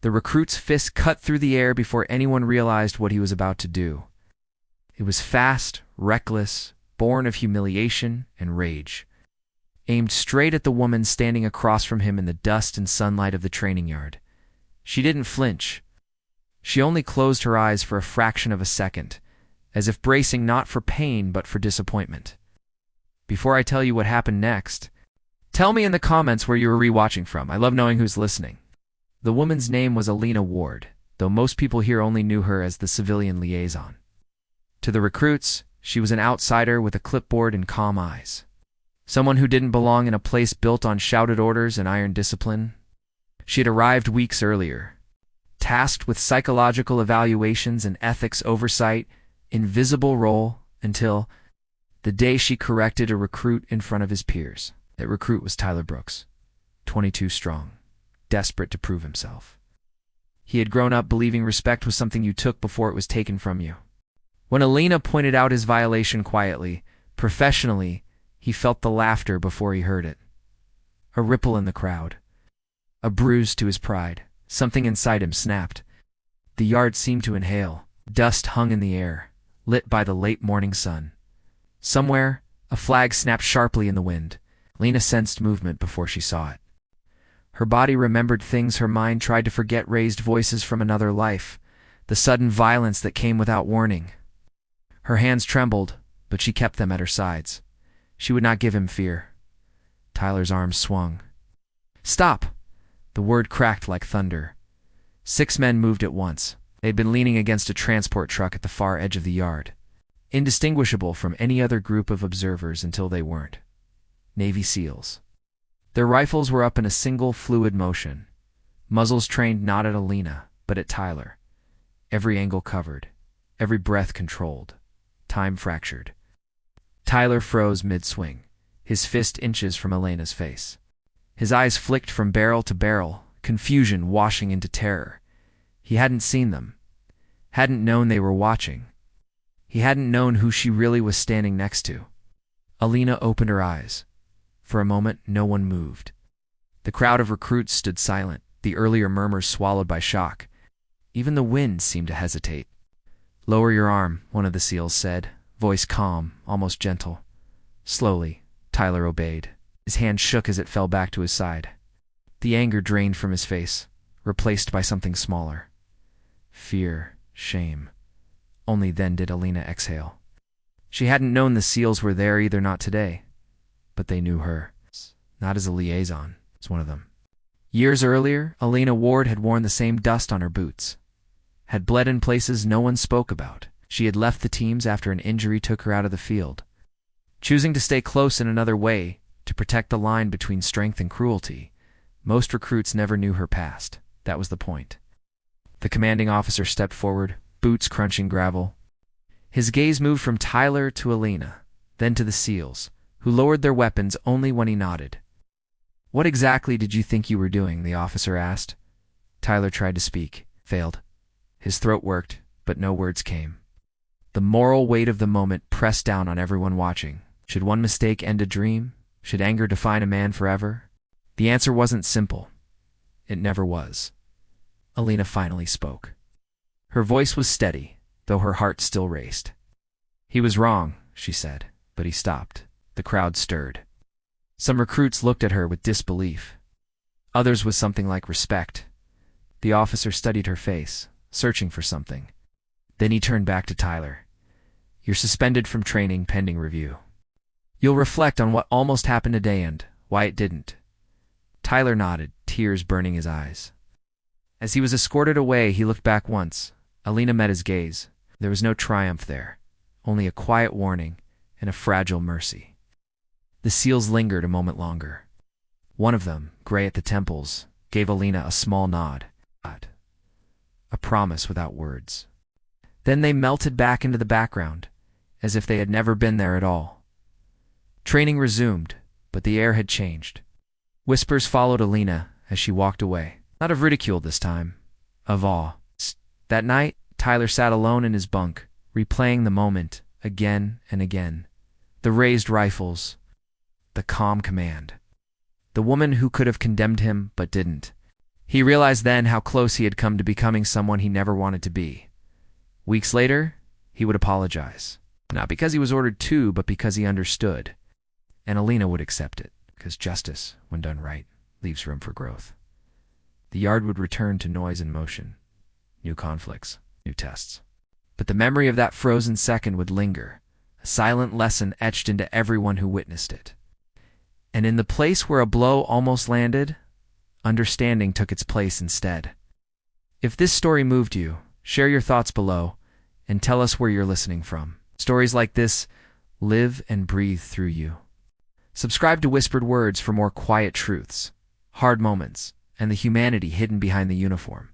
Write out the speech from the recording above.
The recruit's fist cut through the air before anyone realized what he was about to do. It was fast, reckless, born of humiliation and rage. Aimed straight at the woman standing across from him in the dust and sunlight of the training yard. She didn't flinch. She only closed her eyes for a fraction of a second, as if bracing not for pain but for disappointment. Before I tell you what happened next, tell me in the comments where you were rewatching from. I love knowing who's listening. The woman's name was Alina Ward, though most people here only knew her as the civilian liaison. To the recruits, she was an outsider with a clipboard and calm eyes. Someone who didn't belong in a place built on shouted orders and iron discipline. She had arrived weeks earlier, tasked with psychological evaluations and ethics oversight, invisible role until the day she corrected a recruit in front of his peers. That recruit was Tyler Brooks, 22 strong, desperate to prove himself. He had grown up believing respect was something you took before it was taken from you. When Alina pointed out his violation quietly, professionally, he felt the laughter before he heard it. A ripple in the crowd. A bruise to his pride. Something inside him snapped. The yard seemed to inhale. Dust hung in the air, lit by the late morning sun. Somewhere, a flag snapped sharply in the wind. Lena sensed movement before she saw it. Her body remembered things her mind tried to forget, raised voices from another life, the sudden violence that came without warning. Her hands trembled, but she kept them at her sides. She would not give him fear. Tyler's arms swung. "Stop!" The word cracked like thunder. 6 men moved at once. They had been leaning against a transport truck at the far edge of the yard, indistinguishable from any other group of observers until they weren't. Navy SEALs. Their rifles were up in a single fluid motion, muzzles trained not at Alina, but at Tyler. Every angle covered, every breath controlled, time fractured. Tyler froze mid-swing, his fist inches from Alina's face. His eyes flicked from barrel to barrel, confusion washing into terror. He hadn't seen them, hadn't known they were watching. He hadn't known who she really was standing next to. Alina opened her eyes. For a moment, no one moved. The crowd of recruits stood silent, the earlier murmurs swallowed by shock. Even the wind seemed to hesitate. "Lower your arm," one of the SEALs said, voice calm, almost gentle. Slowly, Tyler obeyed. His hand shook as it fell back to his side. The anger drained from his face, replaced by something smaller. Fear, shame. Only then did Alina exhale. She hadn't known the SEALs were there either, not today. But they knew her. Not as a liaison, as one of them. Years earlier, Alina Ward had worn the same dust on her boots. Had bled in places no one spoke about. She had left the teams after an injury took her out of the field. Choosing to stay close in another way, to protect the line between strength and cruelty. Most recruits never knew her past. That was the point. The commanding officer stepped forward, boots crunching gravel. His gaze moved from Tyler to Alina, then to the SEALs, who lowered their weapons only when he nodded. "What exactly did you think you were doing?" the officer asked. Tyler tried to speak, failed. His throat worked, but no words came. The moral weight of the moment pressed down on everyone watching. Should one mistake end a dream? Should anger define a man forever? The answer wasn't simple. It never was. Alina finally spoke. Her voice was steady, though her heart still raced. "He was wrong," she said, but he stopped. The crowd stirred. Some recruits looked at her with disbelief. Others with something like respect. The officer studied her face, searching for something. Then he turned back to Tyler. "You're suspended from training pending review. You'll reflect on what almost happened today and why it didn't." Tyler nodded, tears burning his eyes. As he was escorted away, he looked back once. Alina met his gaze. There was no triumph there, only a quiet warning and a fragile mercy. The SEALs lingered a moment longer. One of them, gray at the temples, gave Alina a small nod. A promise without words. Then they melted back into the background, as if they had never been there at all. Training resumed, but the air had changed. Whispers followed Alina as she walked away. Not of ridicule this time, of awe. That night, Tyler sat alone in his bunk, replaying the moment again and again. The raised rifles, the calm command. The woman who could have condemned him but didn't. He realized then how close he had come to becoming someone he never wanted to be. Weeks later, he would apologize. Not because he was ordered to, but because he understood. And Alina would accept it, because justice, when done right, leaves room for growth. The yard would return to noise and motion. New conflicts, new tests. But the memory of that frozen second would linger, a silent lesson etched into everyone who witnessed it. And in the place where a blow almost landed, understanding took its place instead. If this story moved you, share your thoughts below and tell us where you're listening from. Stories like this live and breathe through you. Subscribe to Whispered Words for more quiet truths, hard moments, and the humanity hidden behind the uniform.